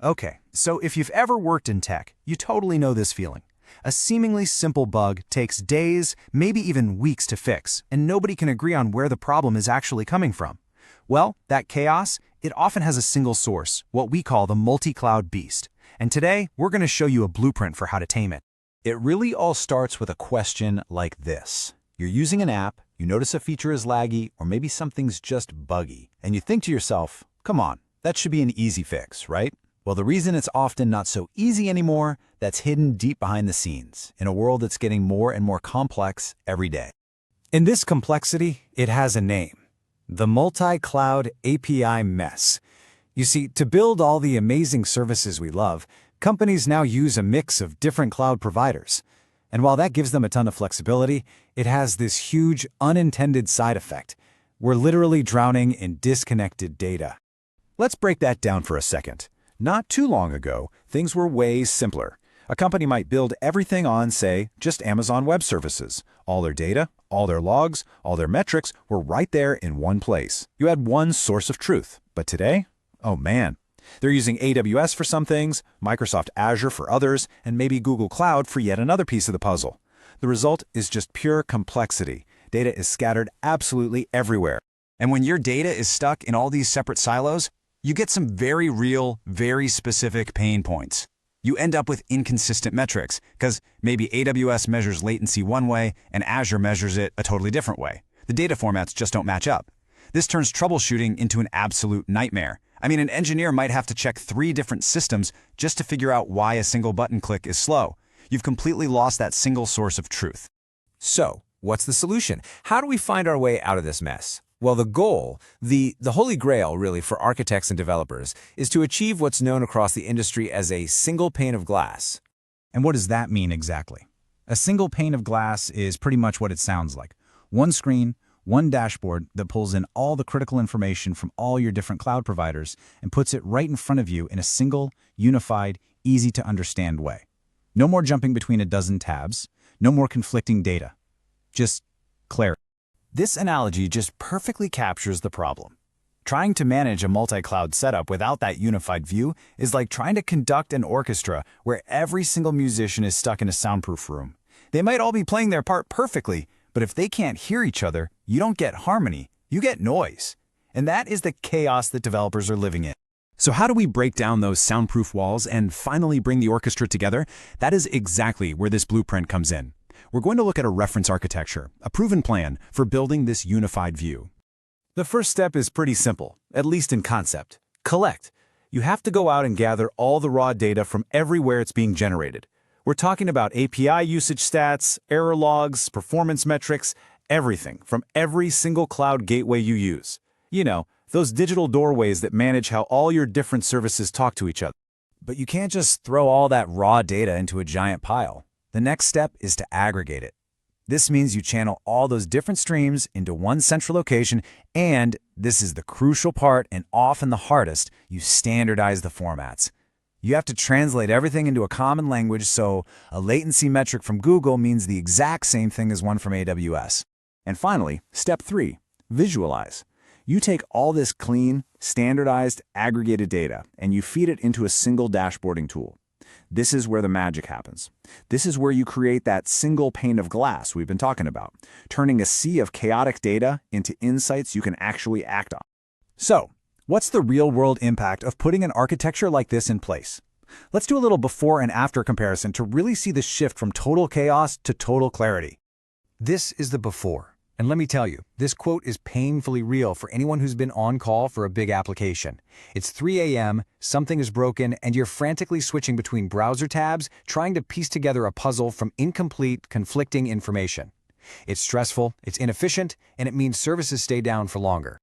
Okay, so if you've ever worked in tech, you totally know this feeling. A seemingly simple bug takes days, maybe even weeks to fix, and nobody can agree on where the problem is actually coming from. Well, that chaos, it often has a single source, what we call the multi-cloud beast. And today, we're going to show you a blueprint for how to tame it. It really all starts with a question like this. You're using an app, you notice a feature is laggy, or maybe something's just buggy, and you think to yourself, come on, that should be an easy fix, right? Well, the reason it's often not so easy anymore, that's hidden deep behind the scenes, in a world that's getting more and more complex every day. In this complexity, it has a name. The multi-cloud API mess. You see, to build all the amazing services we love, companies now use a mix of different cloud providers. And while that gives them a ton of flexibility, it has this huge unintended side effect. We're literally drowning in disconnected data. Let's break that down for a second. Not too long ago, things were way simpler. A company might build everything on, say, just Amazon Web Services. All their data, all their logs, all their metrics were right there in one place. You had one source of truth. But today, oh man, they're using AWS for some things, Microsoft Azure for others, and maybe Google Cloud for yet another piece of the puzzle. The result is just pure complexity. Data is scattered absolutely everywhere. And when your data is stuck in all these separate silos, you get some very real, very specific pain points. You end up with inconsistent metrics, because maybe AWS measures latency one way and Azure measures it a totally different way. The data formats just don't match up. This turns troubleshooting into an absolute nightmare. I mean, an engineer might have to check 3 different systems just to figure out why a single button click is slow. You've completely lost that single source of truth. So, what's the solution? How do we find our way out of this mess? Well, the goal, the holy grail really for architects and developers, is to achieve what's known across the industry as a single pane of glass. And what does that mean exactly? A single pane of glass is pretty much what it sounds like. One screen, one dashboard that pulls in all the critical information from all your different cloud providers and puts it right in front of you in a single, unified, easy-to-understand way. No more jumping between a dozen tabs, no more conflicting data. Just clarity. This analogy just perfectly captures the problem. Trying to manage a multi-cloud setup without that unified view is like trying to conduct an orchestra where every single musician is stuck in a soundproof room. They might all be playing their part perfectly, but if they can't hear each other, you don't get harmony, you get noise. And that is the chaos that developers are living in. So how do we break down those soundproof walls and finally bring the orchestra together? That is exactly where this blueprint comes in. We're going to look at a reference architecture, a proven plan for building this unified view. The first step is pretty simple, at least in concept. Collect. You have to go out and gather all the raw data from everywhere it's being generated. We're talking about API usage stats, error logs, performance metrics, everything from every single cloud gateway you use. You know, those digital doorways that manage how all your different services talk to each other. But you can't just throw all that raw data into a giant pile. The next step is to aggregate it. This means you channel all those different streams into one central location, and this is the crucial part and often the hardest, you standardize the formats. You have to translate everything into a common language so a latency metric from Google means the exact same thing as one from AWS. And finally, step 3, visualize. You take all this clean, standardized, aggregated data, and you feed it into a single dashboarding tool. This is where the magic happens. This is where you create that single pane of glass we've been talking about, turning a sea of chaotic data into insights you can actually act on. So, what's the real-world impact of putting an architecture like this in place? Let's do a little before and after comparison to really see the shift from total chaos to total clarity. This is the before. And let me tell you, this quote is painfully real for anyone who's been on call for a big application. It's 3 a.m., something is broken, and you're frantically switching between browser tabs, trying to piece together a puzzle from incomplete, conflicting information. It's stressful, it's inefficient, and it means services stay down for longer.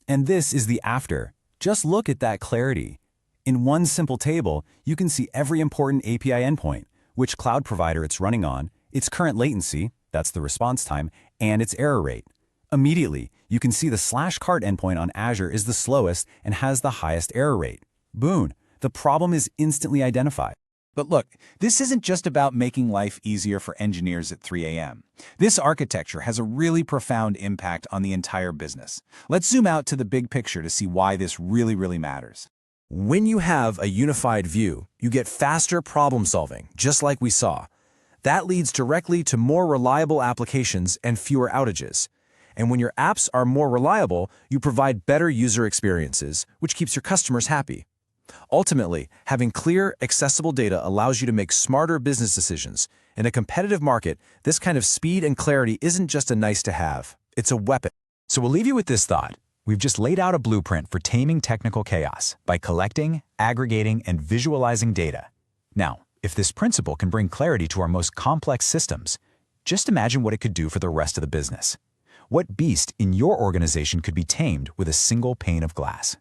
And this is the after. Just look at that clarity. In one simple table, you can see every important API endpoint, which cloud provider it's running on, its current latency, that's the response time, and its error rate. Immediately, you can see the /cart endpoint on Azure is the slowest and has the highest error rate. Boom, the problem is instantly identified. But look, this isn't just about making life easier for engineers at 3 a.m. This architecture has a really profound impact on the entire business. Let's zoom out to the big picture to see why this really matters. When you have a unified view, you get faster problem solving, just like we saw. That leads directly to more reliable applications and fewer outages. And when your apps are more reliable, you provide better user experiences, which keeps your customers happy. Ultimately, having clear, accessible data allows you to make smarter business decisions. In a competitive market, this kind of speed and clarity isn't just a nice-to-have, it's a weapon. So we'll leave you with this thought. We've just laid out a blueprint for taming technical chaos by collecting, aggregating, and visualizing data. Now, if this principle can bring clarity to our most complex systems, just imagine what it could do for the rest of the business. What beast in your organization could be tamed with a single pane of glass?